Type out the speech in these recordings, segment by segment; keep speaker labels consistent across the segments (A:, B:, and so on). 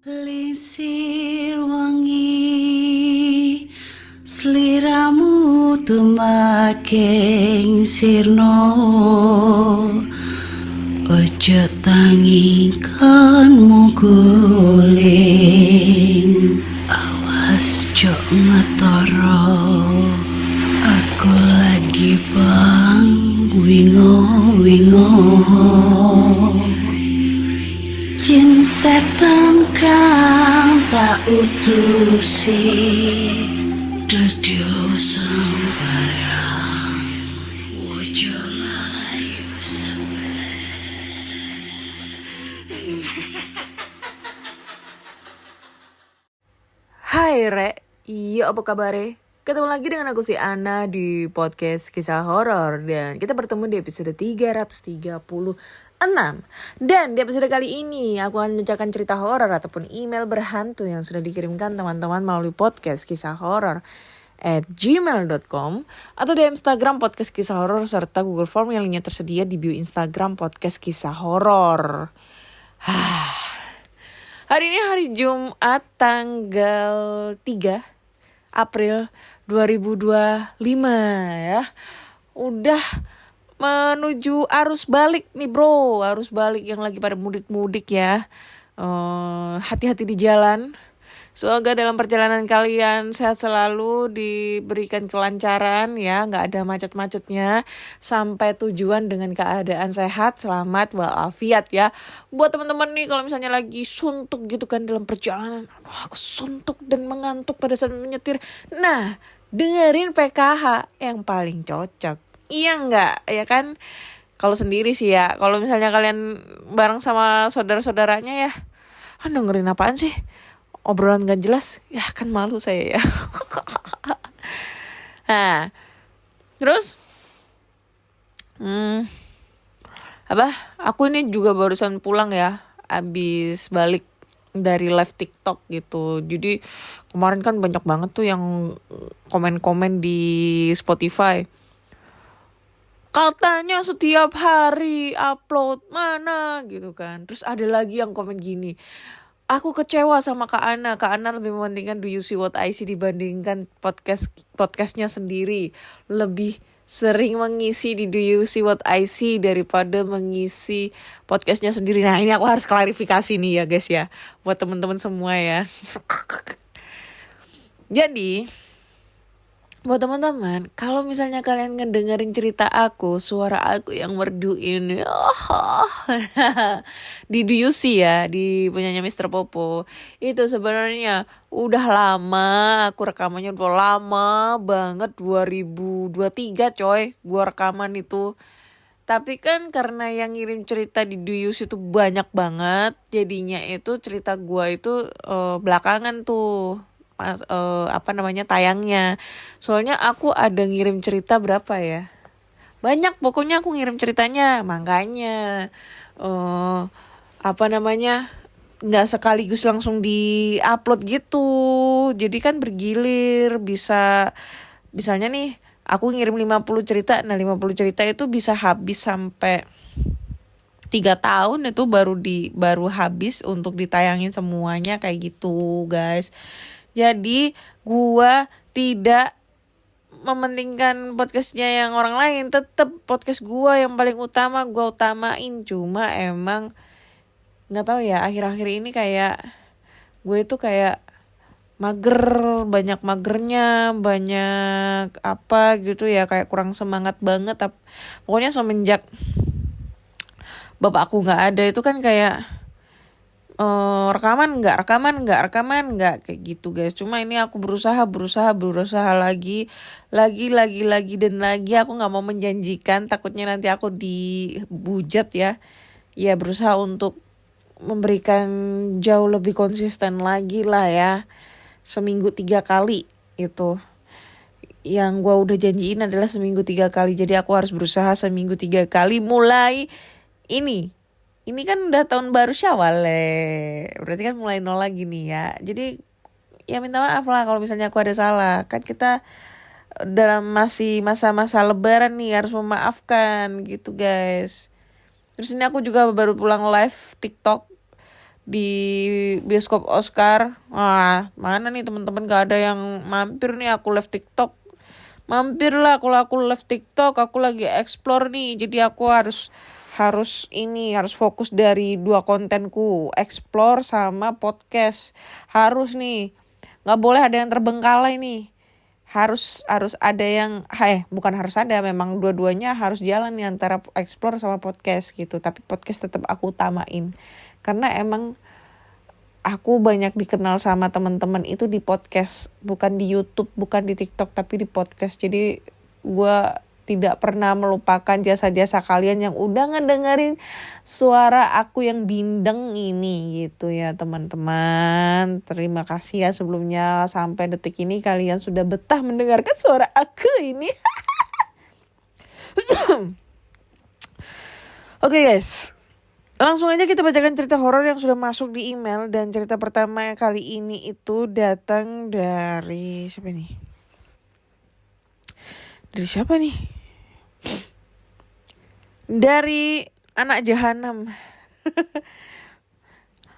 A: Lisir wangi sliramu tumaking sirno ojo tangi kanmu guling awas jok ngetoro aku lagi bang wingo Jin setan kang tak utusi Dadio sambarang Wojo layu
B: Hai Re, iya apa kabar? Ketemu lagi dengan aku si Ana di podcast kisah horor. Dan kita bertemu di episode 336. Dan di episode kali ini aku akan membacakan cerita horor ataupun email berhantu yang sudah dikirimkan teman-teman melalui podcast kisah horor @gmail.com atau di Instagram podcast kisah horor serta Google Form yang linknya tersedia di bio Instagram podcast kisah horor. Hari ini hari Jumat tanggal 3 April 2025 ya. Udah menuju arus balik nih bro. Arus balik yang lagi pada mudik-mudik ya. Hati-hati di jalan. Semoga dalam perjalanan kalian sehat selalu, diberikan kelancaran ya, nggak ada macet-macetnya, sampai tujuan dengan keadaan sehat, selamat, walafiat ya. Buat teman-teman nih kalau misalnya lagi suntuk gitu kan dalam perjalanan, aku suntuk dan mengantuk pada saat menyetir. Nah, dengerin PKH yang paling cocok. Iya nggak? Ya kan? Kalau sendiri sih ya, kalau misalnya kalian bareng sama saudara-saudaranya ya, dengerin apaan sih? Obrolan gak jelas, ya kan malu saya ya. Nah, terus aku ini juga barusan pulang ya, abis balik dari live TikTok gitu. Jadi kemarin kan banyak banget tuh yang komen-komen di Spotify. Katanya setiap hari upload mana gitu kan. Terus ada lagi yang komen gini. Aku kecewa sama Kak Ana. Kak Ana lebih mementingkan Do You See What I See dibandingkan podcastnya sendiri. Lebih sering mengisi di Do You See What I See daripada mengisi podcastnya sendiri. Nah ini aku harus klarifikasi nih ya guys ya. Buat teman-teman semua ya. Jadi buat teman-teman, kalau misalnya kalian ngedengerin cerita aku, suara aku yang merdu ini, di Do You See ya, di punyanya Mr. Popo, itu sebenarnya udah lama, aku rekamannya udah lama banget, 2023 coy, gua rekaman itu. Tapi kan karena yang ngirim cerita di Do You See itu banyak banget, jadinya itu cerita gua itu belakangan tuh. Tayangnya. Soalnya aku ada ngirim cerita berapa ya? Banyak pokoknya aku ngirim ceritanya. Makanya nggak sekaligus langsung di-upload gitu. Jadi kan bergilir, misalnya nih aku ngirim 50 cerita. Nah 50 cerita itu bisa habis sampai 3 tahun itu baru habis untuk ditayangin semuanya kayak gitu guys. Jadi gua tidak mementingkan podcastnya yang orang lain, tetap podcast gua yang paling utama gua utamain. Cuma emang nggak tahu ya, akhir-akhir ini kayak gue itu kayak mager, banyak magernya, banyak apa gitu ya, kayak kurang semangat banget. Pokoknya semenjak bapak aku nggak ada itu kan kayak rekaman nggak kayak gitu guys. Cuma ini aku berusaha lagi dan lagi. Aku nggak mau menjanjikan, takutnya nanti aku dibujat ya. Ya berusaha untuk memberikan jauh lebih konsisten lagi lah ya. Seminggu 3 kali itu. Yang gue udah janjiin adalah seminggu 3 kali. Jadi aku harus berusaha seminggu 3 kali mulai ini. Ini kan udah tahun baru Syawal berarti kan mulai nol lagi nih ya. Jadi ya minta maaf lah kalau misalnya aku ada salah. Kan kita dalam masih masa-masa lebaran nih, harus memaafkan gitu guys. Terus ini aku juga baru pulang live TikTok di bioskop Oscar. Wah, mana nih teman-teman gak ada yang mampir nih, aku live TikTok. Mampir lah, kalau aku live TikTok, aku lagi explore nih. Jadi aku harus fokus dari dua kontenku, explore sama podcast. Harus nih. Nggak boleh ada yang terbengkalai nih. Harus ada yang bukan harus ada, memang dua-duanya harus jalan nih, antara explore sama podcast gitu. Tapi podcast tetap aku utamain. Karena emang aku banyak dikenal sama teman-teman itu di podcast, bukan di YouTube, bukan di TikTok, tapi di podcast. Jadi gue tidak pernah melupakan jasa-jasa kalian yang udah ngedengerin suara aku yang bindeng ini gitu ya teman-teman. Terima kasih ya sebelumnya, sampai detik ini kalian sudah betah mendengarkan suara aku ini. Oke guys, langsung aja kita bacakan cerita horor yang sudah masuk di email. Dan cerita pertama kali ini itu datang dari siapa nih? Dari siapa nih? Dari anak jahanam.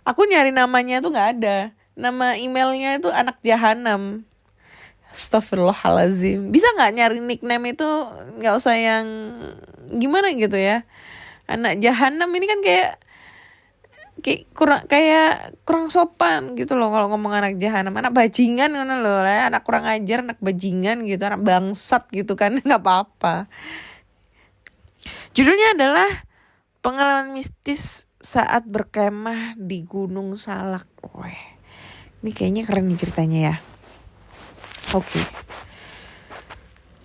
B: Aku nyari namanya tuh gak ada. Nama emailnya itu anak jahanam. Astagfirullahaladzim. Bisa gak nyari nickname itu gak usah yang gimana gitu ya. Anak jahanam ini kan kayak kurang sopan gitu loh kalau ngomong anak jahanam. Anak bajingan kan loh, anak kurang ajar, anak bajingan gitu, anak bangsat gitu kan. Gak apa-apa. Judulnya adalah Pengalaman Mistis Saat Berkemah di Gunung Salak. Weh, ini kayaknya keren nih ceritanya ya. Oke.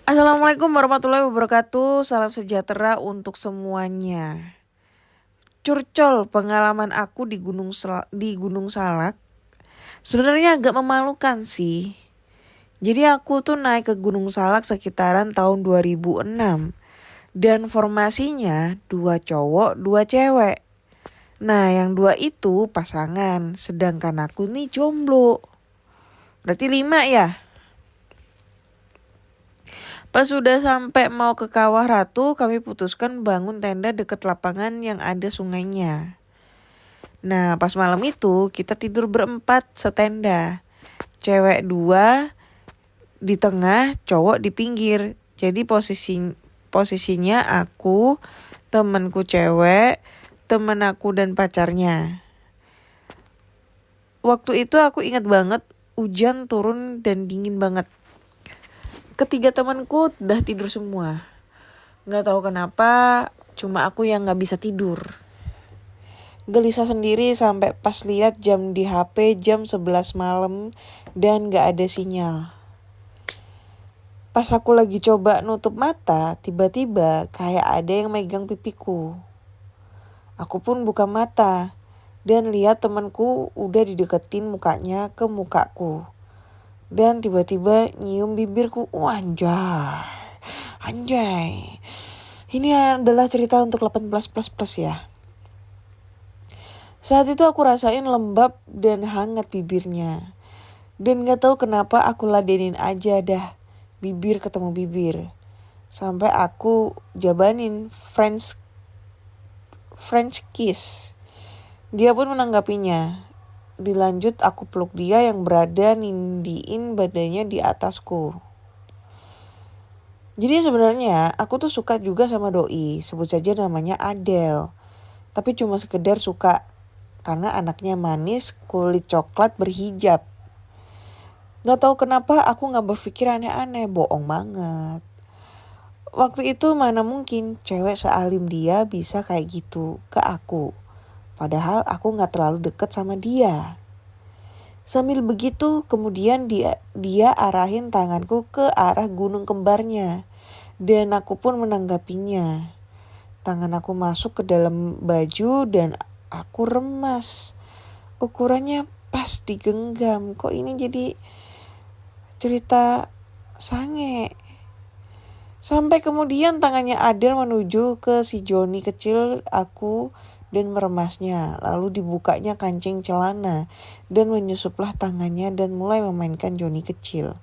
B: Assalamualaikum warahmatullahi wabarakatuh. Salam sejahtera untuk semuanya. Curcol pengalaman aku di Gunung Salak. Sebenarnya agak memalukan sih. Jadi aku tuh naik ke Gunung Salak sekitaran tahun 2006. Dan formasinya 2 cowok 2 cewek. Nah yang 2 itu pasangan, sedangkan aku nih jomblo. Berarti 5 ya. Pas sudah sampai mau ke Kawah Ratu, kami putuskan bangun tenda dekat lapangan yang ada sungainya. Nah pas malam itu kita tidur berempat setenda. Cewek 2 di tengah, cowok di pinggir. Jadi posisinya aku, temanku cewek, temen aku dan pacarnya. Waktu itu aku ingat banget hujan turun dan dingin banget. Ketiga temanku udah tidur semua. Gak tahu kenapa, cuma aku yang gak bisa tidur. Gelisah sendiri sampai pas lihat jam di HP jam 11 malam dan gak ada sinyal. Pas aku lagi coba nutup mata, tiba-tiba kayak ada yang megang pipiku. Aku pun buka mata dan lihat temanku udah dideketin mukanya ke mukaku. Dan tiba-tiba nyium bibirku. Anjay. Ini adalah cerita untuk 18+ ya. Saat itu aku rasain lembab dan hangat bibirnya. Dan gak tahu kenapa aku ladenin aja dah. Bibir ketemu bibir. Sampai aku jabanin French kiss. Dia pun menanggapinya. Dilanjut aku peluk dia yang berada nindiin badannya di atasku. Jadi sebenarnya aku tuh suka juga sama doi. Sebut saja namanya Adele. Tapi cuma sekedar suka. Karena anaknya manis, kulit coklat, berhijab. Gak tahu kenapa aku gak berpikir aneh-aneh, bohong banget. Waktu itu mana mungkin cewek sealim dia bisa kayak gitu ke aku. Padahal aku gak terlalu deket sama dia. Sambil begitu kemudian dia arahin tanganku ke arah gunung kembarnya. Dan aku pun menanggapinya. Tangan aku masuk ke dalam baju dan aku remas. Ukurannya pas digenggam. Kok ini jadi cerita sange. Sampai kemudian tangannya Adele menuju ke si Joni kecil aku dan meremasnya. Lalu dibukanya kancing celana dan menyusuplah tangannya dan mulai memainkan Joni kecil.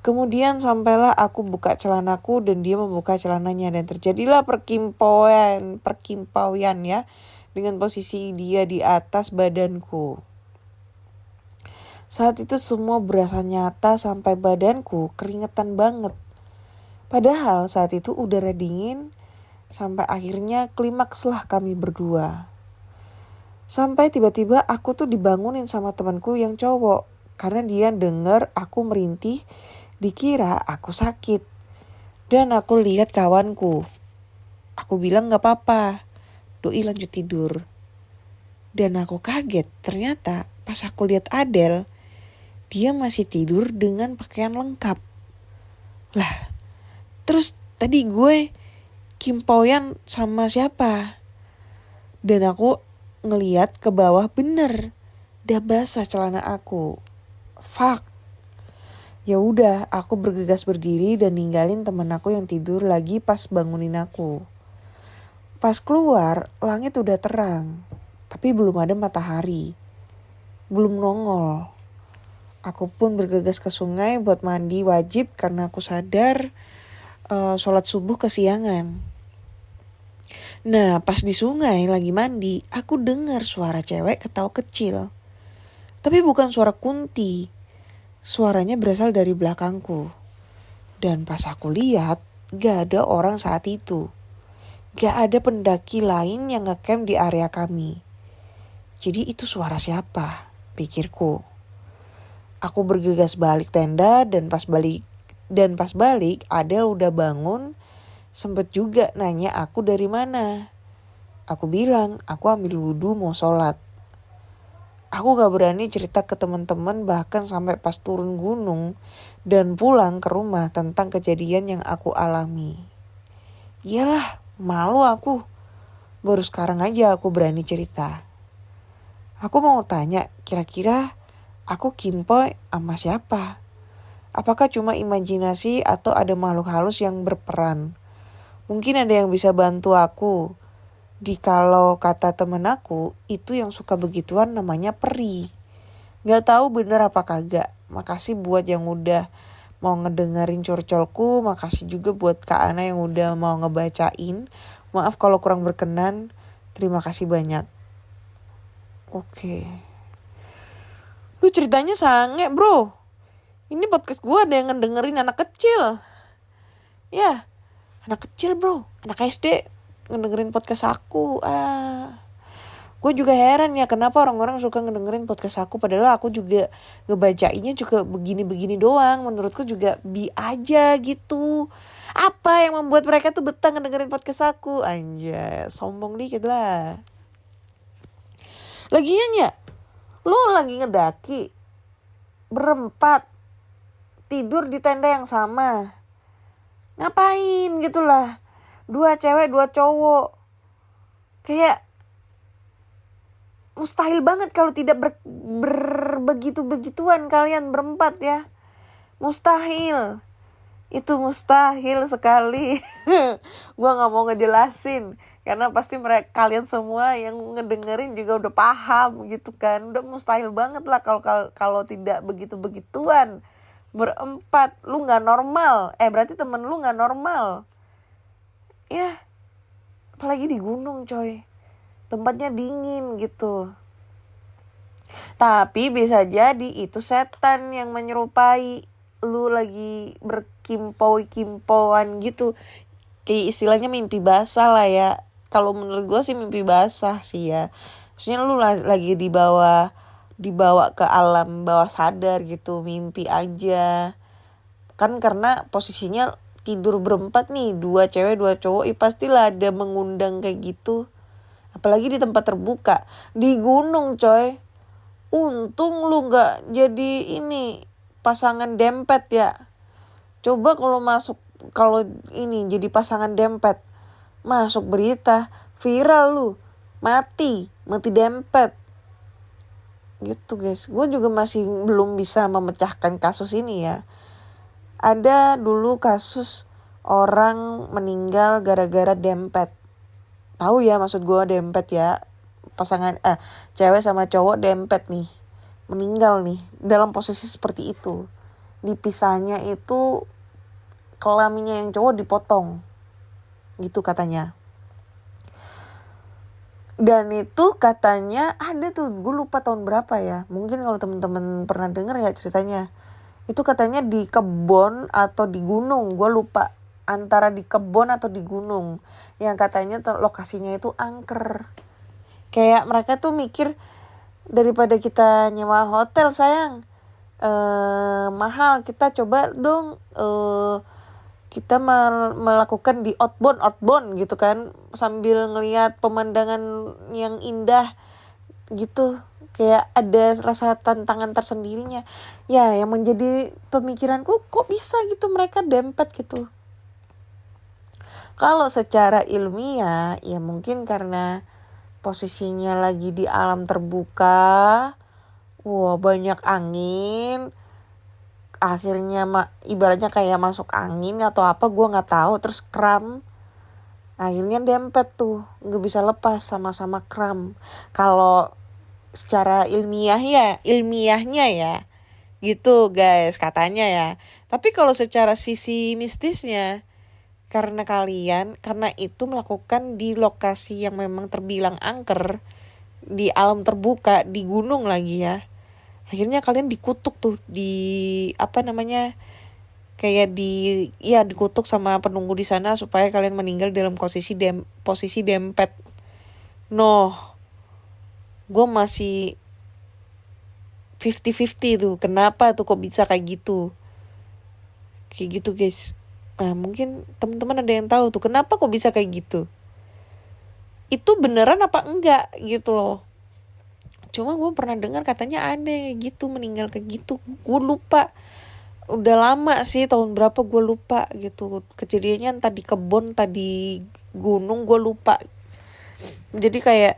B: Kemudian sampailah aku buka celanaku dan dia membuka celananya dan terjadilah perkimpauan ya dengan posisi dia di atas badanku. Saat itu semua berasa nyata sampai badanku keringetan banget. Padahal saat itu udara dingin sampai akhirnya klimakslah kami berdua. Sampai tiba-tiba aku tuh dibangunin sama temanku yang cowok. Karena dia denger aku merintih, dikira aku sakit. Dan aku lihat kawanku. Aku bilang gak apa-apa, doi lanjut tidur. Dan aku kaget, ternyata pas aku lihat Adele, dia masih tidur dengan pakaian lengkap. Lah, terus tadi gue kimpoyan sama siapa? Dan aku ngeliat ke bawah, bener, udah basah celana aku. Fuck. Ya udah, aku bergegas berdiri dan ninggalin temen aku yang tidur lagi pas bangunin aku. Pas keluar, langit udah terang, tapi belum ada matahari. Belum nongol. Aku pun bergegas ke sungai buat mandi wajib karena aku sadar sholat subuh kesiangan. Nah, pas di sungai lagi mandi, aku dengar suara cewek ketawa kecil. Tapi bukan suara Kunti. Suaranya berasal dari belakangku. Dan pas aku lihat, gak ada orang saat itu. Gak ada pendaki lain yang ngecamp di area kami. Jadi itu suara siapa? Pikirku. Aku bergegas balik tenda dan pas balik Adele udah bangun. Sempet juga nanya aku dari mana. Aku bilang aku ambil wudhu mau sholat. Aku gak berani cerita ke teman-teman bahkan sampai pas turun gunung dan pulang ke rumah tentang kejadian yang aku alami. Iyalah, malu aku. Baru sekarang aja aku berani cerita. Aku mau tanya, kira-kira aku kimpoy sama siapa? Apakah cuma imajinasi atau ada makhluk halus yang berperan? Mungkin ada yang bisa bantu aku. Kalau kata temen aku, itu yang suka begituan namanya peri. Gak tahu bener apa kagak. Makasih buat yang udah mau ngedengerin curcolku. Makasih juga buat Kak Ana yang udah mau ngebacain. Maaf kalau kurang berkenan. Terima kasih banyak. Oke. Lu ceritanya sange bro. Ini podcast gue ada yang ngedengerin anak kecil. Ya, anak kecil bro. Anak SD ngedengerin podcast aku. Gue juga heran ya kenapa orang-orang suka ngedengerin podcast aku. Padahal aku juga ngebacainnya juga begini-begini doang. Menurutku juga bi aja gitu. Apa yang membuat mereka tuh betah ngedengerin podcast aku? Anjay, sombong dikit lah. Lagian ya, lu lagi ngedaki berempat tidur di tenda yang sama. Ngapain gitu lah. 2 cewek 2 cowok. Kayak mustahil banget kalau tidak begitu-begituan kalian berempat ya. Mustahil. Itu mustahil sekali. Gua gak mau ngejelasin. Karena pasti kalian semua yang ngedengerin juga udah paham gitu kan. Udah mustahil banget lah kalau tidak begitu-begituan. Berempat, lu gak normal. Berarti temen lu gak normal. Ya, apalagi di gunung coy. Tempatnya dingin gitu. Tapi bisa jadi itu setan yang menyerupai. Lu lagi berkimpau-kimpauan gitu. Kayak istilahnya mimpi basah lah ya. Kalau menurut gue sih mimpi basah sih ya. Maksudnya lu lagi dibawa ke alam bawah sadar gitu. Mimpi aja. Kan karena posisinya tidur berempat nih. 2 cewek 2 cowok. Pastilah ada mengundang kayak gitu. Apalagi di tempat terbuka. Di gunung coy. Untung lu gak jadi ini pasangan dempet ya. Coba kalau ini jadi pasangan dempet. Masuk berita, viral lu, mati dempet. Gitu guys, gue juga masih belum bisa memecahkan kasus ini ya. Ada dulu kasus orang meninggal gara-gara dempet. Tahu ya maksud gue dempet ya. Pasangan cewek sama cowok dempet nih. Meninggal nih dalam posisi seperti itu. Dipisahnya itu kelaminnya yang cowok dipotong. Gitu katanya. Dan itu katanya ada tuh, gue lupa tahun berapa ya. Mungkin kalau temen-temen pernah denger ya ceritanya. Itu katanya di kebun atau di gunung, gue lupa. Antara di kebun atau di gunung. Yang katanya lokasinya itu angker. Kayak mereka tuh mikir, daripada kita nyewa hotel sayang, mahal, kita coba dong kita melakukan di outbound gitu kan, sambil ngelihat pemandangan yang indah gitu. Kayak ada rasa tantangan tersendirinya ya, yang menjadi pemikiranku, kok bisa gitu mereka dempet gitu. Kalau secara ilmiah ya mungkin karena posisinya lagi di alam terbuka, wah banyak angin, akhirnya ibaratnya kayak masuk angin atau apa, gue nggak tahu, terus kram, akhirnya dempet tuh, nggak bisa lepas, sama-sama kram. Kalau secara ilmiahnya ya gitu guys katanya ya. Tapi kalau secara sisi mistisnya, karena itu melakukan di lokasi yang memang terbilang angker, di alam terbuka, di gunung lagi ya, akhirnya kalian dikutuk tuh, kayak dikutuk sama penunggu di sana supaya kalian meninggal dalam posisi dempet. Gue masih 50-50 tuh, kenapa tuh kok bisa kayak gitu guys. Nah mungkin teman-teman ada yang tahu tuh kenapa kok bisa kayak gitu, itu beneran apa enggak gitu loh. Cuma gue pernah dengar katanya ada gitu meninggal kayak gitu. Gue lupa, udah lama sih, tahun berapa gue lupa gitu. Kejadiannya entah di kebun, entah di gunung, gue lupa. Jadi kayak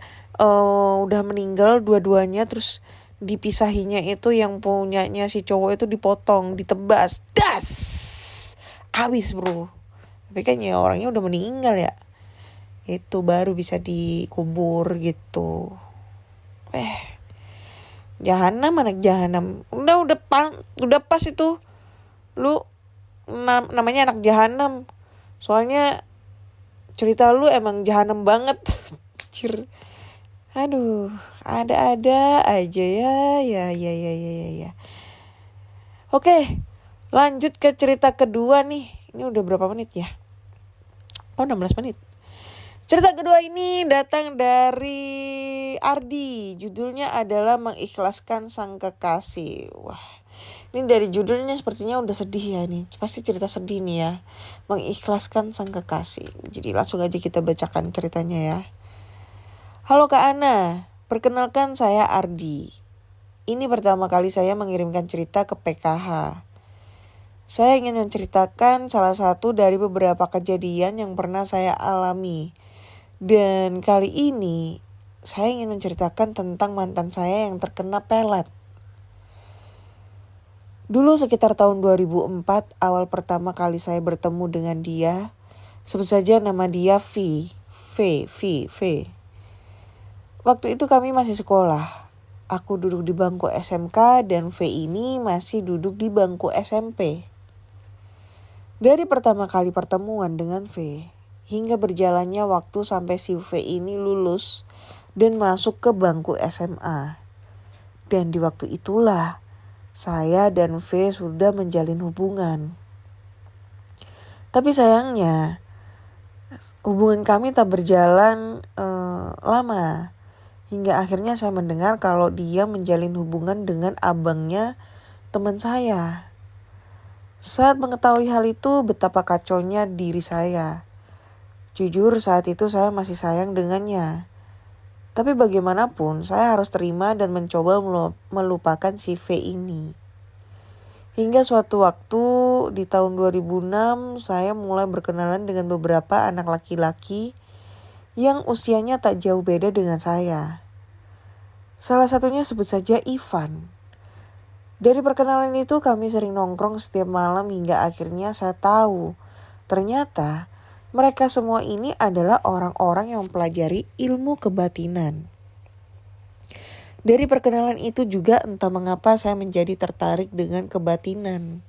B: udah meninggal dua-duanya, terus dipisahinya itu yang punyanya si cowok itu dipotong, ditebas, das, habis bro. Tapi kan ya orangnya udah meninggal ya, itu baru bisa dikubur gitu. Jahanam, anak jahanam. Udah pas itu. Lu namanya anak jahanam. Soalnya cerita lu emang jahanam banget. Cir. Aduh, ada-ada aja ya. Oke, lanjut ke cerita kedua nih. Ini udah berapa menit ya? 16 menit. Cerita kedua ini datang dari Ardi. Judulnya adalah Mengikhlaskan Sang Kekasih. Wah, ini dari judulnya sepertinya udah sedih ya nih. Pasti cerita sedih nih ya. Mengikhlaskan Sang Kekasih. Jadi langsung aja kita bacakan ceritanya ya. Halo Kak Ana, perkenalkan saya Ardi. Ini pertama kali saya mengirimkan cerita ke PKH. Saya ingin menceritakan salah satu dari beberapa kejadian yang pernah saya alami. Dan kali ini saya ingin menceritakan tentang mantan saya yang terkena pelet. Dulu sekitar tahun 2004, awal pertama kali saya bertemu dengan dia, sebut saja nama dia V. Waktu itu kami masih sekolah. Aku duduk di bangku SMK dan V ini masih duduk di bangku SMP. Dari pertama kali pertemuan dengan V, hingga berjalannya waktu sampai si V ini lulus dan masuk ke bangku SMA. Dan di waktu itulah, saya dan V sudah menjalin hubungan. Tapi sayangnya, hubungan kami tak berjalan lama. Hingga akhirnya saya mendengar kalau dia menjalin hubungan dengan abangnya teman saya. Saat mengetahui hal itu, betapa kacaunya diri saya. Jujur saat itu saya masih sayang dengannya. Tapi bagaimanapun saya harus terima dan mencoba melupakan si V ini. Hingga suatu waktu di tahun 2006 saya mulai berkenalan dengan beberapa anak laki-laki yang usianya tak jauh beda dengan saya. Salah satunya sebut saja Ivan. Dari perkenalan itu kami sering nongkrong setiap malam hingga akhirnya saya tahu ternyata mereka semua ini adalah orang-orang yang mempelajari ilmu kebatinan. Dari perkenalan itu juga entah mengapa saya menjadi tertarik dengan kebatinan.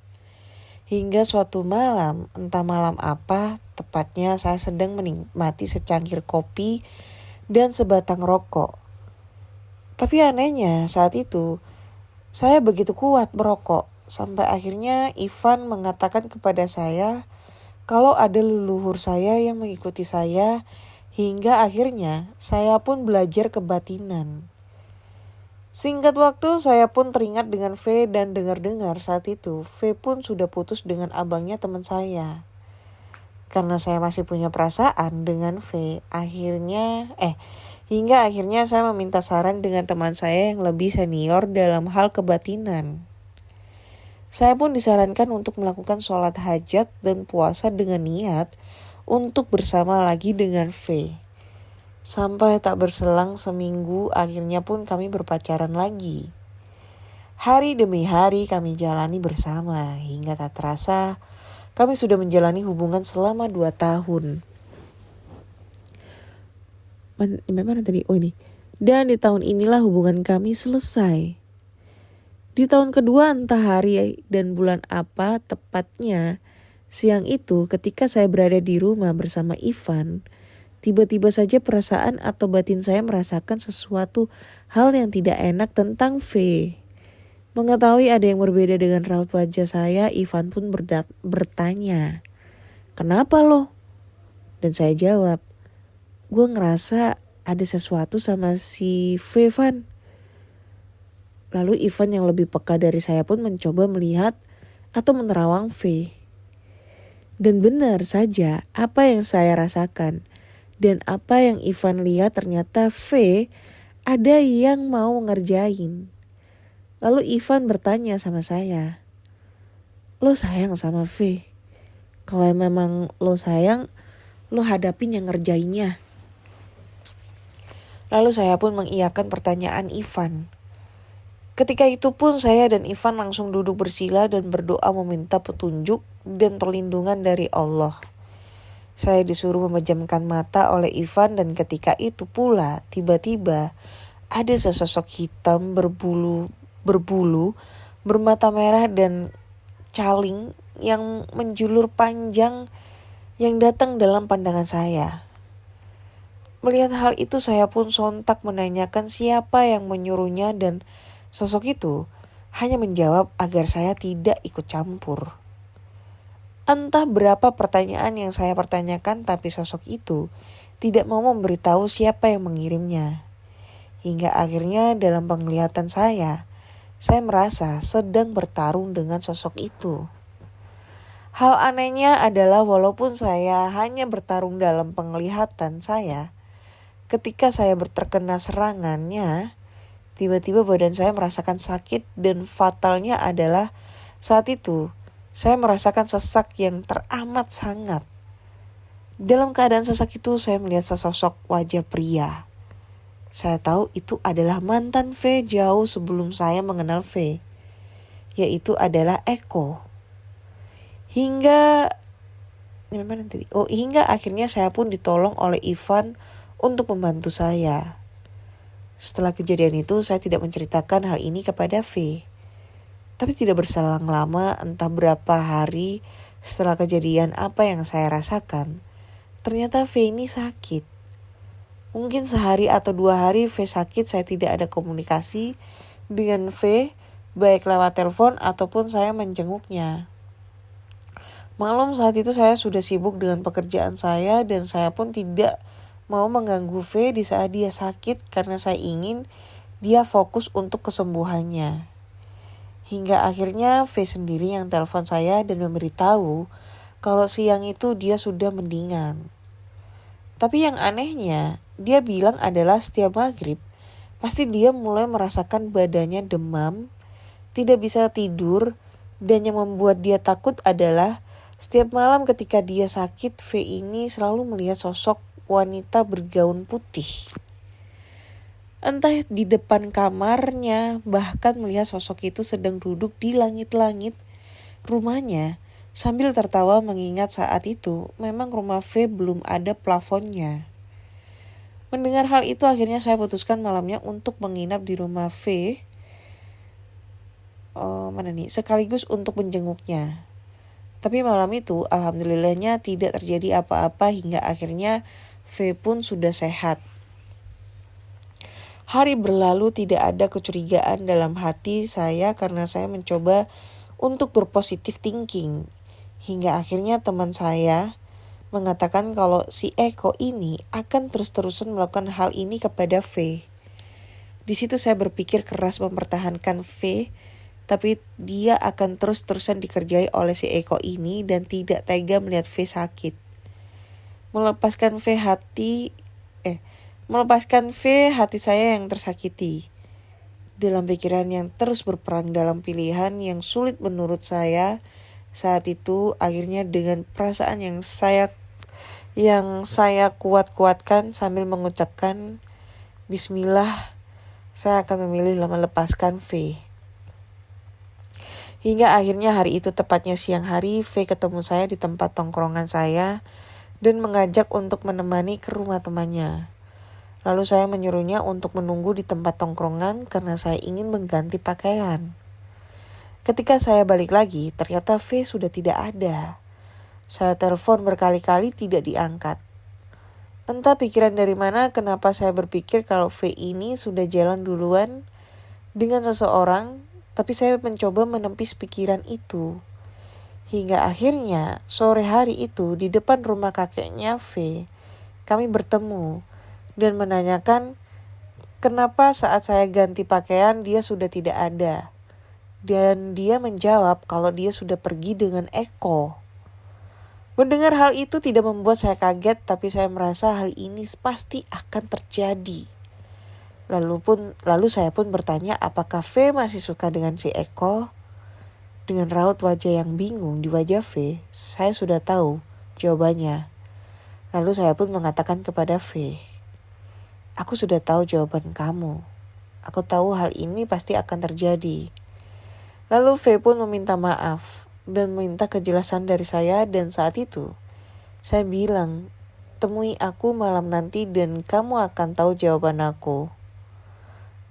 B: Hingga suatu malam, entah malam apa, tepatnya saya sedang menikmati secangkir kopi dan sebatang rokok. Tapi anehnya saat itu saya begitu kuat merokok sampai akhirnya Ivan mengatakan kepada saya kalau ada leluhur saya yang mengikuti saya, hingga akhirnya saya pun belajar kebatinan. Singkat waktu saya pun teringat dengan V dan dengar-dengar saat itu V pun sudah putus dengan abangnya teman saya. Karena saya masih punya perasaan dengan V, hingga akhirnya saya meminta saran dengan teman saya yang lebih senior dalam hal kebatinan. Saya pun disarankan untuk melakukan sholat hajat dan puasa dengan niat untuk bersama lagi dengan V. Sampai tak berselang seminggu akhirnya pun kami berpacaran lagi. Hari demi hari kami jalani bersama hingga tak terasa kami sudah menjalani hubungan selama 2 tahun. Mana tadi? Oh ini. Dan di tahun inilah hubungan kami selesai. Di tahun kedua entah hari dan bulan apa tepatnya, siang itu ketika saya berada di rumah bersama Ivan, tiba-tiba saja perasaan atau batin saya merasakan sesuatu hal yang tidak enak tentang V. Mengetahui ada yang berbeda dengan raut wajah saya, Ivan pun bertanya, "Kenapa lo?" Dan saya jawab, "Gue ngerasa ada sesuatu sama si V, Van." Lalu Ivan yang lebih peka dari saya pun mencoba melihat atau menerawang V. Dan benar saja apa yang saya rasakan dan apa yang Ivan lihat ternyata V ada yang mau ngerjain. Lalu Ivan bertanya sama saya, "Lo sayang sama V? Kalau memang lo sayang, lo hadapin yang ngerjainnya." Lalu saya pun mengiyakan pertanyaan Ivan. Ketika itu pun saya dan Ivan langsung duduk bersila dan berdoa meminta petunjuk dan perlindungan dari Allah. Saya disuruh memejamkan mata oleh Ivan dan ketika itu pula tiba-tiba ada sesosok hitam berbulu, bermata merah dan caling yang menjulur panjang yang datang dalam pandangan saya. Melihat hal itu saya pun sontak menanyakan siapa yang menyuruhnya dan sosok itu hanya menjawab agar saya tidak ikut campur. Entah berapa pertanyaan yang saya pertanyakan tapi sosok itu tidak mau memberitahu siapa yang mengirimnya. Hingga akhirnya dalam penglihatan saya merasa sedang bertarung dengan sosok itu. Hal anehnya adalah walaupun saya hanya bertarung dalam penglihatan saya, ketika saya terkena serangannya, tiba-tiba badan saya merasakan sakit dan fatalnya adalah saat itu saya merasakan sesak yang teramat sangat. Dalam keadaan sesak itu saya melihat sesosok wajah pria. Saya tahu itu adalah mantan V jauh sebelum saya mengenal V, yaitu adalah Eko. Hingga akhirnya saya pun ditolong oleh Ivan untuk membantu saya. Setelah kejadian itu saya tidak menceritakan hal ini kepada V. Tapi tidak berselang lama entah berapa hari setelah kejadian apa yang saya rasakan, ternyata V ini sakit. Mungkin sehari atau 2 hari V sakit saya tidak ada komunikasi dengan V baik lewat telepon ataupun saya menjenguknya. Maklum saat itu saya sudah sibuk dengan pekerjaan saya dan saya pun tidak mau mengganggu V di saat dia sakit karena saya ingin dia fokus untuk kesembuhannya. Hingga akhirnya V sendiri yang telepon saya dan memberitahu kalau siang itu dia sudah mendingan. Tapi yang anehnya, dia bilang adalah setiap maghrib pasti dia mulai merasakan badannya demam, tidak bisa tidur, dan yang membuat dia takut adalah setiap malam ketika dia sakit, V ini selalu melihat sosok wanita bergaun putih. Entah di depan kamarnya, bahkan melihat sosok itu sedang duduk di langit-langit rumahnya sambil tertawa mengingat saat itu memang rumah V belum ada plafonnya. Mendengar hal itu akhirnya saya putuskan malamnya untuk menginap di rumah V. Sekaligus untuk menjenguknya. Tapi malam itu alhamdulillahnya tidak terjadi apa-apa hingga akhirnya V pun sudah sehat. Hari berlalu tidak ada kecurigaan dalam hati saya karena saya mencoba untuk berpositif thinking. Hingga akhirnya teman saya mengatakan kalau si Eko ini akan terus-terusan melakukan hal ini kepada V. Di situ saya berpikir keras mempertahankan V, tapi dia akan terus-terusan dikerjai oleh si Eko ini dan tidak tega melihat V sakit. Melepaskan V hati saya yang tersakiti. Dalam pikiran yang terus berperang dalam pilihan yang sulit menurut saya saat itu, akhirnya dengan perasaan yang saya kuat-kuatkan sambil mengucapkan Bismillah, saya akan memilih melepaskan V. Hingga akhirnya hari itu tepatnya siang hari, V ketemu saya di tempat tongkrongan saya dan mengajak untuk menemani ke rumah temannya. Lalu saya menyuruhnya untuk menunggu di tempat tongkrongan karena saya ingin mengganti pakaian. Ketika saya balik lagi, ternyata V sudah tidak ada. Saya telepon berkali-kali tidak diangkat. Entah pikiran dari mana kenapa saya berpikir kalau V ini sudah jalan duluan dengan seseorang, tapi saya mencoba menepis pikiran itu. Hingga akhirnya sore hari itu di depan rumah kakeknya V, kami bertemu dan menanyakan kenapa saat saya ganti pakaian dia sudah tidak ada. Dan dia menjawab kalau dia sudah pergi dengan Eko. Mendengar hal itu tidak membuat saya kaget, tapi saya merasa hal ini pasti akan terjadi. Lalu saya pun bertanya apakah V masih suka dengan si Eko? Dengan raut wajah yang bingung di wajah V, saya sudah tahu jawabannya. Lalu saya pun mengatakan kepada V, aku sudah tahu jawaban kamu. Aku tahu hal ini pasti akan terjadi. Lalu V pun meminta maaf dan meminta kejelasan dari saya dan saat itu saya bilang, temui aku malam nanti dan kamu akan tahu jawaban aku.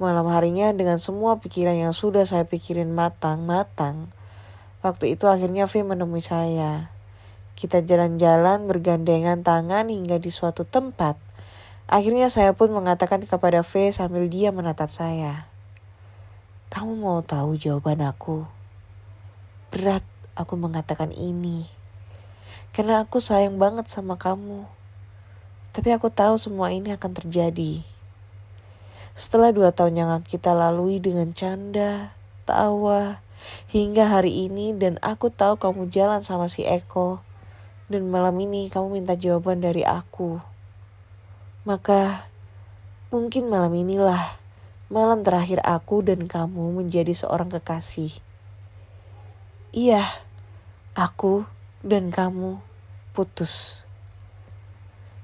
B: Malam harinya dengan semua pikiran yang sudah saya pikirin matang-matang, waktu itu akhirnya V menemui saya. Kita jalan-jalan bergandengan tangan hingga di suatu tempat. Akhirnya saya pun mengatakan kepada V sambil dia menatap saya, kamu mau tahu jawaban aku? Berat aku mengatakan ini, karena aku sayang banget sama kamu. Tapi aku tahu semua ini akan terjadi. Setelah 2 tahun yang kita lalui dengan canda, tawa, hingga hari ini dan aku tahu kamu jalan sama si Eko. Dan malam ini kamu minta jawaban dari aku. Maka mungkin malam inilah malam terakhir aku dan kamu menjadi seorang kekasih. Iya, aku dan kamu putus.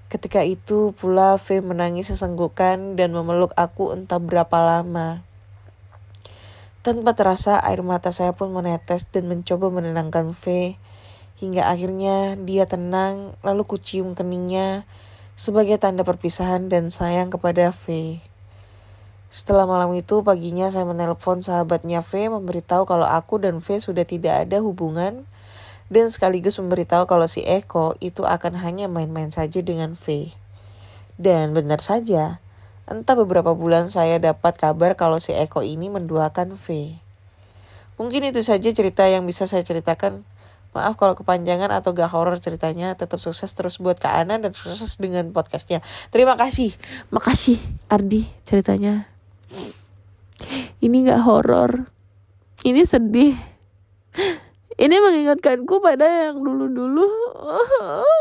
B: Ketika itu pula V menangis sesenggukan dan memeluk aku entah berapa lama. Tanpa terasa air mata saya pun menetes dan mencoba menenangkan V. Hingga akhirnya dia tenang lalu kucium keningnya sebagai tanda perpisahan dan sayang kepada V. Setelah malam itu paginya saya menelpon sahabatnya V memberitahu kalau aku dan V sudah tidak ada hubungan dan sekaligus memberitahu kalau si Eko itu akan hanya main-main saja dengan V. Dan benar saja, entah beberapa bulan saya dapat kabar kalau si Eko ini menduakan V. Mungkin itu saja cerita yang bisa saya ceritakan. Maaf kalau kepanjangan atau gak horor ceritanya. Tetap sukses terus buat Kak Ana dan sukses dengan podcastnya. Terima kasih. Makasih Ardi ceritanya. Ini gak horor, ini sedih. Ini mengingatkanku pada yang dulu-dulu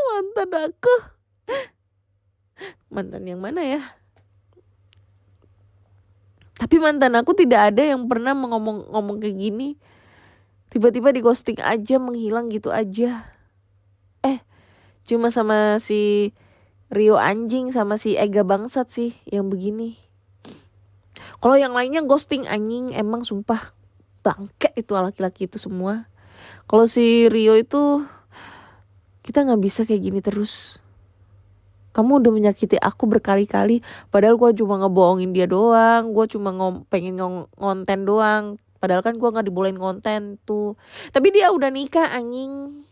B: mantan aku. Mantan yang mana ya? Tapi mantan aku tidak ada yang pernah ngomong kayak gini. Tiba-tiba di ghosting aja, menghilang gitu aja. Cuma sama si Rio anjing sama si Ega bangsat sih yang begini. Kalau yang lainnya ghosting anjing, emang sumpah bangke itu laki-laki itu semua. Kalau si Rio itu kita gak bisa kayak gini terus. Kamu udah menyakiti aku berkali-kali. Padahal gue cuma ngebohongin dia doang. Gue cuma pengen ngonten doang. Padahal kan gue gak dibolehin konten tuh. Tapi dia udah nikah anjing.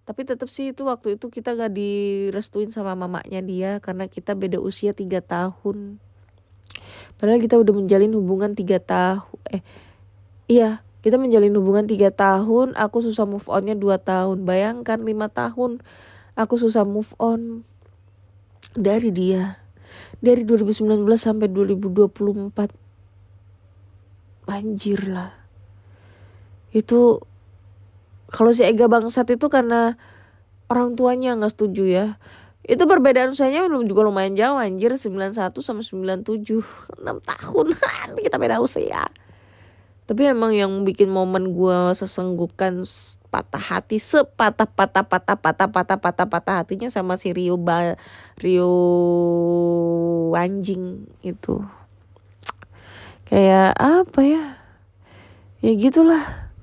B: Tapi tetap sih itu waktu itu kita gak direstuin sama mamanya dia. Karena kita beda usia 3 tahun. Padahal kita udah menjalin hubungan 3 tahun. Iya, kita menjalin hubungan 3 tahun, aku susah move onnya 2 tahun. Bayangkan 5 tahun aku susah move on dari dia. Dari 2019 sampai 2024. Banjir lah. Itu kalau si Ega bangsat itu karena orang tuanya gak setuju ya. Itu perbedaan usianya juga lumayan jauh anjir. 91 sama 97. 6 tahun. Kita beda usia. Tapi emang yang bikin momen gue sesenggukan patah hati, sepatah hatinya sama si Rio anjing itu. Kayak apa ya? Ya gitulah.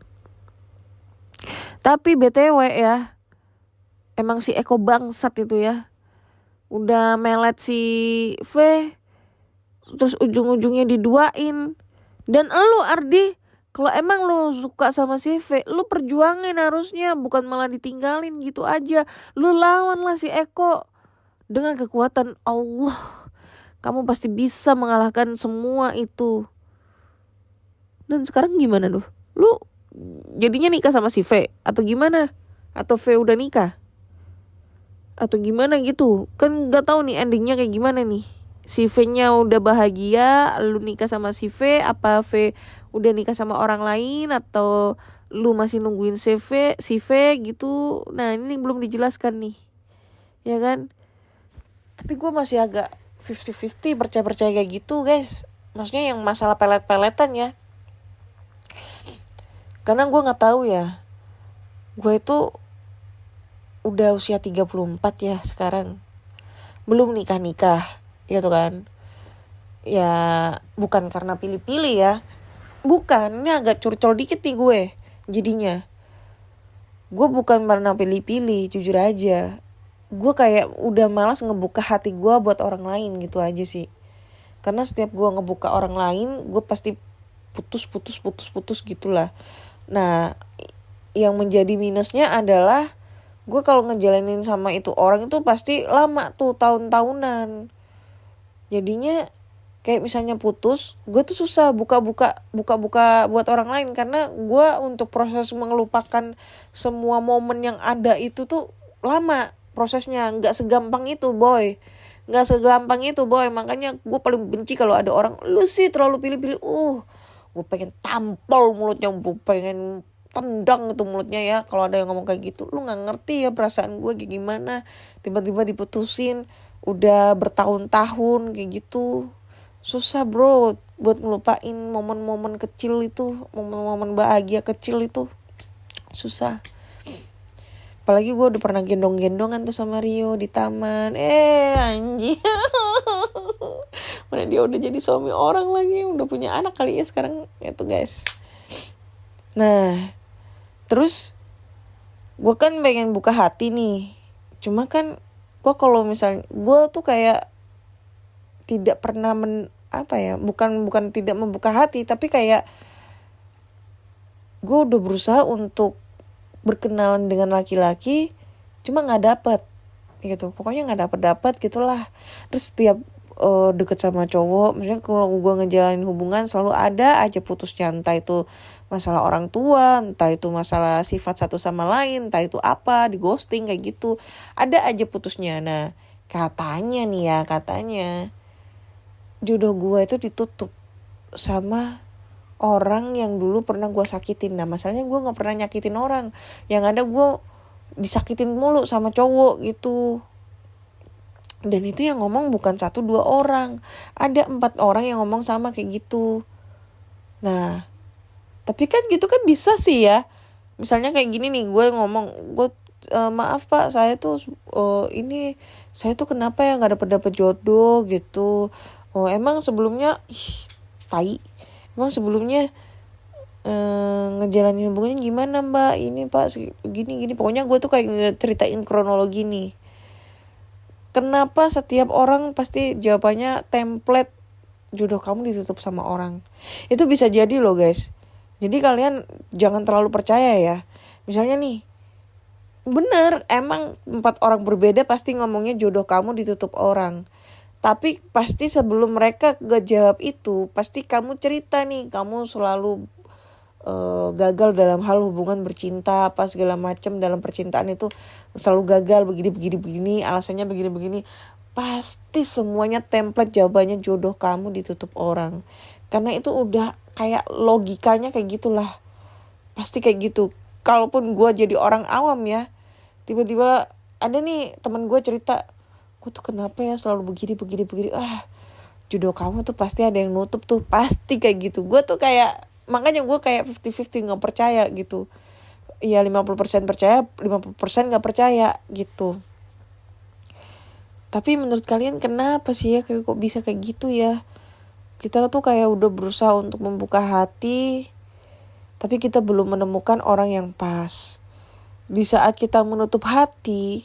B: Tapi BTW ya, emang si Eko bangsat itu ya. Udah melet si V, terus ujung-ujungnya diduain. Dan elu Ardi, kalau emang lu suka sama si V, lu perjuangin harusnya, bukan malah ditinggalin gitu aja. Lu lawan lah si Eko. Dengan kekuatan Allah, kamu pasti bisa mengalahkan semua itu. Dan sekarang gimana tuh? Lu jadinya nikah sama si V atau gimana? Atau V udah nikah? Atau gimana gitu? Kan gak tahu nih endingnya kayak gimana nih. Si V-nya udah bahagia, lu nikah sama si V, apa V udah nikah sama orang lain, atau lu masih nungguin si V gitu. Nah ini belum dijelaskan nih, ya kan? Tapi gue masih agak 50-50 percaya kayak gitu guys. Maksudnya yang masalah pelet-peletan ya. Karena gue gak tahu ya, gue itu udah usia 34 ya sekarang. Belum nikah-nikah gitu kan. Ya bukan karena pilih-pilih ya. Bukan, ini agak curcol dikit nih gue jadinya. Gue bukan karena pilih-pilih, jujur aja. Gue kayak udah malas ngebuka hati gue buat orang lain gitu aja sih. Karena setiap gue ngebuka orang lain, gue pasti putus gitulah. Nah, yang menjadi minusnya adalah gue kalau ngejalanin sama itu orang itu pasti lama tuh, tahun-tahunan. Jadinya kayak misalnya putus, gue tuh susah buka-buka buat orang lain. Karena gue untuk proses mengelupakan semua momen yang ada itu tuh lama prosesnya. Gak segampang itu boy. Makanya gue paling benci kalau ada orang, lu sih terlalu pilih-pilih. Gue pengen tampol mulutnya, gue pengen tendang itu mulutnya ya. Kalau ada yang ngomong kayak gitu, lu gak ngerti ya perasaan gue kayak gimana. Tiba-tiba diputusin, udah bertahun-tahun kayak gitu. Susah bro buat ngelupain momen-momen kecil itu, momen-momen bahagia kecil itu. Susah. Apalagi gue udah pernah gendong-gendongan tuh sama Rio di taman. Anjing. Mana dia udah jadi suami orang lagi, udah punya anak kali ya sekarang itu guys. Nah, terus gue kan pengen buka hati nih. Cuma kan gue kalau misalnya gue tuh kayak tidak pernah bukan tidak membuka hati, tapi kayak gue udah berusaha untuk berkenalan dengan laki-laki, cuma nggak dapet gitu. Pokoknya nggak dapet gitulah. Terus setiap deket sama cowok, misalnya kalau gue ngejalanin hubungan selalu ada aja putusnya. Entah itu masalah orang tua, entah itu masalah sifat satu sama lain, entah itu apa, di ghosting kayak gitu, ada aja putusnya. Nah katanya jodoh gue itu ditutup sama orang yang dulu pernah gue sakitin. Nah masalahnya gue gak pernah nyakitin orang. Yang ada gue disakitin mulu sama cowok gitu. Dan itu yang ngomong bukan 1-2 orang. Ada 4 orang yang ngomong sama kayak gitu. Nah tapi kan gitu kan bisa sih ya. Misalnya kayak gini nih, gue ngomong, maaf pak, saya tuh saya tuh kenapa ya gak dapet jodoh gitu. Emang sebelumnya Emang sebelumnya ngejalanin hubungannya gimana mbak? Ini pak gini. Pokoknya gue tuh kayak ceritain kronologi nih. Kenapa setiap orang pasti jawabannya template, jodoh kamu ditutup sama orang. Itu bisa jadi loh guys. Jadi kalian jangan terlalu percaya ya. Misalnya nih, bener emang 4 orang berbeda pasti ngomongnya jodoh kamu ditutup orang. Tapi pasti sebelum mereka ngejawab itu, pasti kamu cerita nih, kamu selalu gagal dalam hal hubungan bercinta, apa segala macam dalam percintaan itu selalu gagal begini, alasannya begini. Pasti semuanya template jawabannya jodoh kamu ditutup orang. Karena itu udah kayak logikanya kayak gitulah. Pasti kayak gitu. Kalaupun gue jadi orang awam ya, tiba-tiba ada nih teman gue cerita, gue tuh kenapa ya selalu begini. Jodoh kamu tuh pasti ada yang nutup tuh, pasti kayak gitu. Gue tuh kayak, makanya gue kayak 50-50 gak percaya gitu. Ya 50% percaya, 50% gak percaya gitu. Tapi menurut kalian kenapa sih ya kayak kok bisa kayak gitu ya? Kita tuh kayak udah berusaha untuk membuka hati, tapi kita belum menemukan orang yang pas. Di saat kita menutup hati,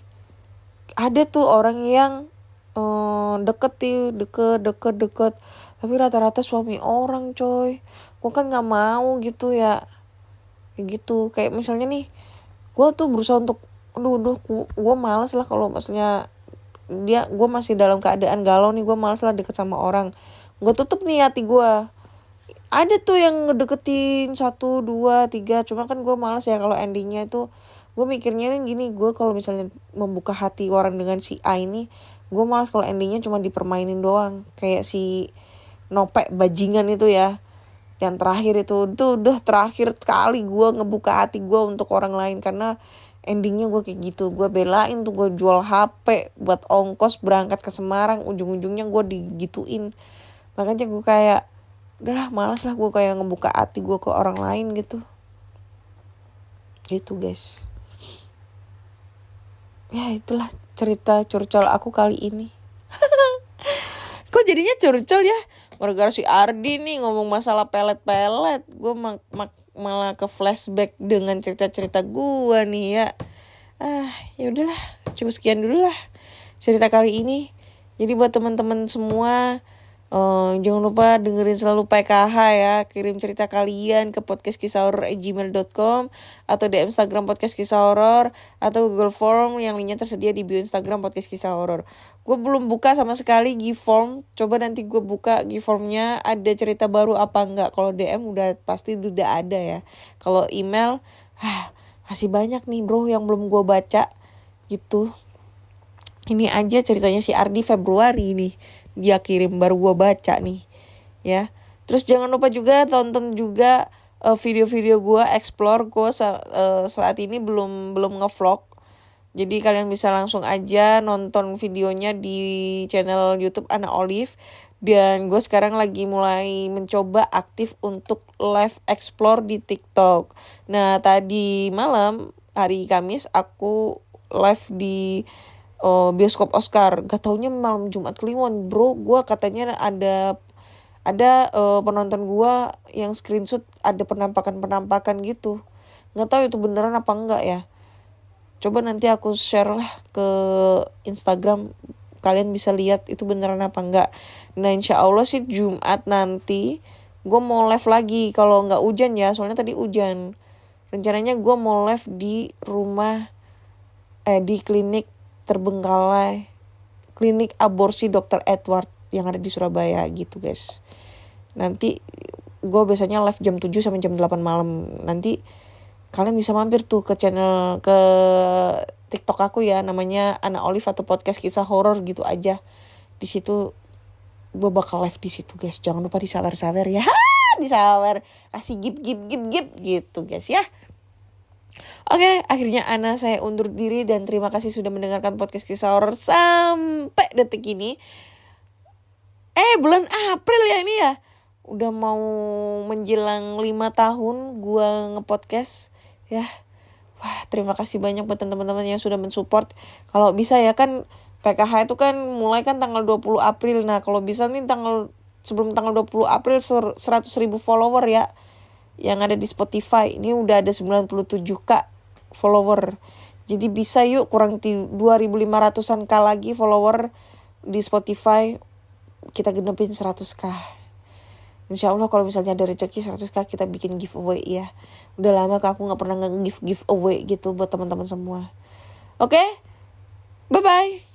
B: ada tuh orang yang deket, tapi rata-rata suami orang coy. Gue kan gak mau gitu ya, kayak gitu. Kayak misalnya nih, gue tuh berusaha untuk gue malas lah kalau maksudnya gue masih dalam keadaan galau nih, gue malas lah deket sama orang. Gue tutup nih hati gue. Ada tuh yang ngedeketin 1, 2, 3, cuma kan gue malas ya kalau endingnya itu. Gue mikirnya gini, gue kalau misalnya membuka hati orang dengan si A ini, gue malas kalau endingnya cuma dipermainin doang. Kayak si Nopek bajingan itu ya, yang terakhir itu udah terakhir kali gue ngebuka hati gue untuk orang lain. Karena endingnya gue kayak gitu. Gue belain tuh, gue jual HP buat ongkos berangkat ke Semarang, ujung-ujungnya gue digituin. Makanya gue kayak, udahlah malas lah gue kayak ngebuka hati gue ke orang lain gitu. Gitu guys. Ya itulah cerita curcol aku kali ini. Kok jadinya curcol ya? Gara-gara si Ardi nih ngomong masalah pelet-pelet, gue malah ke flashback dengan cerita-cerita gue nih ya. Ya udahlah, cukup sekian dulu lah cerita kali ini. Jadi buat teman-teman semua, jangan lupa dengerin selalu PKH ya. Kirim cerita kalian ke podcastkisahhoror@gmail.com atau di Instagram Podcast Kisah Horor atau Google Form yang linknya tersedia di bio Instagram Podcast Kisah Horor. Gue belum buka sama sekali give form. Coba nanti gue buka give formnya, ada cerita baru apa enggak. Kalau DM udah pasti udah ada ya. Kalau email masih banyak nih bro yang belum gue baca gitu. Ini aja ceritanya si Ardi Februari nih dia kirim, baru gue baca nih ya. Terus jangan lupa juga tonton juga video-video gue explore. Gue saat ini belum ngevlog, jadi kalian bisa langsung aja nonton videonya di channel YouTube Ana Olive. Dan gue sekarang lagi mulai mencoba aktif untuk live explore di TikTok. Nah tadi malam hari Kamis aku live di bioskop Oscar. Gak taunya malam Jumat Kliwon bro. Gue katanya ada penonton gue yang screenshot ada penampakan gitu. Gak tahu itu beneran apa enggak ya. Coba nanti aku share lah ke Instagram, kalian bisa lihat itu beneran apa enggak. Nah insya Allah sih Jumat nanti gue mau live lagi kalau nggak hujan ya, soalnya tadi hujan. Rencananya gue mau live di rumah di klinik Terbengkalai, klinik aborsi Dr. Edward yang ada di Surabaya gitu guys. Nanti gue biasanya live jam 7 sampai jam 8 malam. Nanti kalian bisa mampir tuh ke channel, ke TikTok aku ya, namanya Ana Olive atau Podcast Kisah Horor gitu aja. Di situ gue bakal live di situ guys. Jangan lupa disawer-sawer ya. Disawer, kasih gip gitu guys ya. Oke, akhirnya Ana saya undur diri dan terima kasih sudah mendengarkan Podcast Kisah Horor sampai detik ini. Bulan April ya ini ya. Udah mau menjelang 5 tahun gua ngepodcast ya. Wah, terima kasih banyak buat teman-teman yang sudah mensupport. Kalau bisa ya kan PKH itu kan mulai kan tanggal 20 April. Nah, kalau bisa nih sebelum tanggal 20 April 100.000 follower ya yang ada di Spotify. Ini udah ada 97k follower. Jadi bisa yuk kurang 2.500-an k lagi follower di Spotify, kita genepin 100k. Insya Allah kalau misalnya ada rezeki 100k kita bikin giveaway ya. Udah lama aku gak pernah nge-giveaway gitu buat teman-teman semua. Oke? Bye-bye.